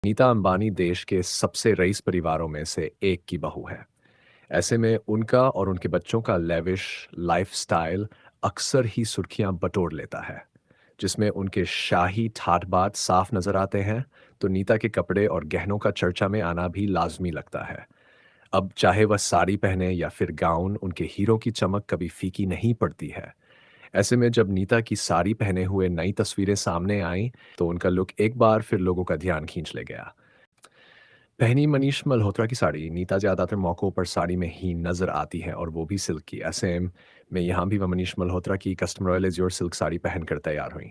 नीता अंबानी देश के सबसे रईस परिवारों में से एक की बहू है। ऐसे में उनका और उनके बच्चों का लेविश लाइफस्टाइल अक्सर ही सुर्खियां बटोर लेता है, जिसमें उनके शाही ठाट-बाट साफ नजर आते हैं, तो नीता के कपड़े और गहनों का चर्चा में आना भी लाज़मी लगता है। अब चाहे वह साड़ी पहने या फिर गाउन, उनके हीरो की चमक कभी फीकी नहीं पड़ती है। ऐसे में जब नीता की साड़ी पहने हुए नई तस्वीरें सामने आईं, तो उनका लुक एक बार फिर लोगों का ध्यान खींच ले गया। पहनी मनीष मल्होत्रा की साड़ी नीता ज़्यादातर मौक़ों पर साड़ी में ही नज़र आती है और वो भी सिल्क की। ऐसे में यहाँ भी वह मनीष मल्होत्रा की custom royal Azure silk sari पहनकर तैयार हुईं।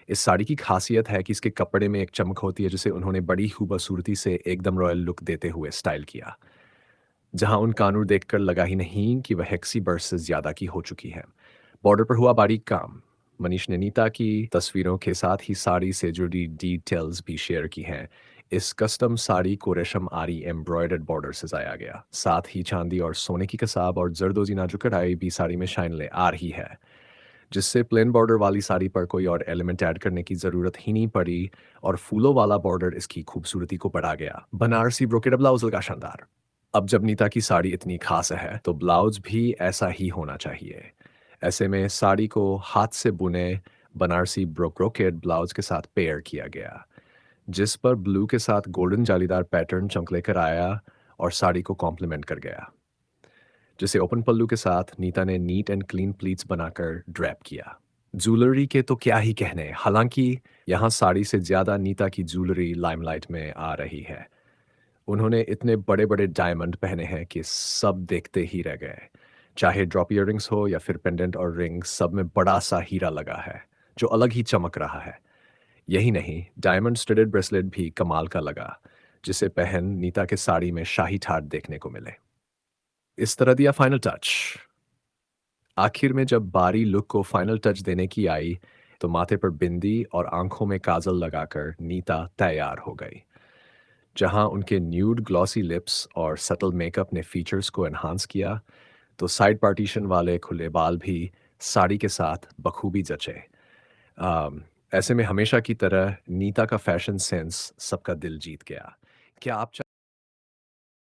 इस साड़ी की ख़ासियत है कि इसके कपड़े में एक चमक होती है जिसे उन्होंने बड़ी खूबसूरती से एकदम रॉयल लुक देते हुए स्टाइल किया। जहाँ उन कानूर देखकर लगा ही नहीं कि वह हेक्सी बर्स से ज़्यादा की हो चुकी हैं। बॉर्डर पर हुआ बारीक काम। मनीष ने नीता की तस्वीरों के साथ ही साड़ी से जुड़ी डिटेल्स भी शेयर की हैं। इस कस्टम साड़ी को रेशम आरी एम्ब्रॉयडर्ड बॉर्डर से सजाया गया। साथ ही चांदी और सोने की कसाब और जरदोजी नाजुक कढ़ाई भी साड़ी में शाइन ले आ रही है, जिससे प्लेन बॉर्डर वाली साड़ी पर कोई और एलिमेंट ऐड करने की ज़रूरत ही नहीं पड़ी और फूलों वाला बॉर्डर इसकी खूबसूरती को बढ़ा गया। बनारसी ब्रोकेड ब्लाउज का शानदार। अब जब नीता की साड़ी इतनी खास है, तो ब्लाउज भी ऐसा ही होना चाहिए। ऐसे में साड़ी को हाथ से बुने बनारसी ब्रोकेड ब्लाउज के साथ पेयर किया गया, जिस पर ब्लू के साथ गोल्डन जालीदार पैटर्न चमक लेकर आया और साड़ी को कॉम्प्लीमेंट कर गया, जिसे ओपन पल्लू के साथ नीता ने नीट एंड क्लीन प्लीट्स बनाकर ड्रैप किया। ज्वेलरी के तो क्या ही कहने, हालांकि यहाँ साड़ी से ज़्यादा नीता की ज्वेलरी लाइमलाइट में आ रही है। उन्होंने इतने बड़े-बड़े डायमंड पहने हैं कि सब देखते ही रह गए। चाहे ड्रॉप इयररिंग्स हो या फिर पेंडेंट और रिंग, सब में बड़ा-सा हीरा लगा है, जो अलग ही चमक रहा है। यही नहीं, डायमंड स्टडेड ब्रेसलेट भी कमाल का लगा, जिसे पहन नीता के साड़ी में शाही ठाट देखने को मिले। इस तरह दिया फाइनल टच। आखिर में जब बारी लुक को फाइनल टच देने की आई, तो माथे पर बिंदी और आंखों में काजल लगाकर नीता तैयार हो गई। जहां उनके न्यूड ग्लॉसी लिप्स और सटल मेकअप ने फीचर्स को एनहांस किया, तो साइड पार्टीशन वाले खुले बाल भी साड़ी के साथ बखूबी जचे। अम, ऐसे में हमेशा की तरह नीता का फैशन सेंस सबका दिल जीत गया। क्या आप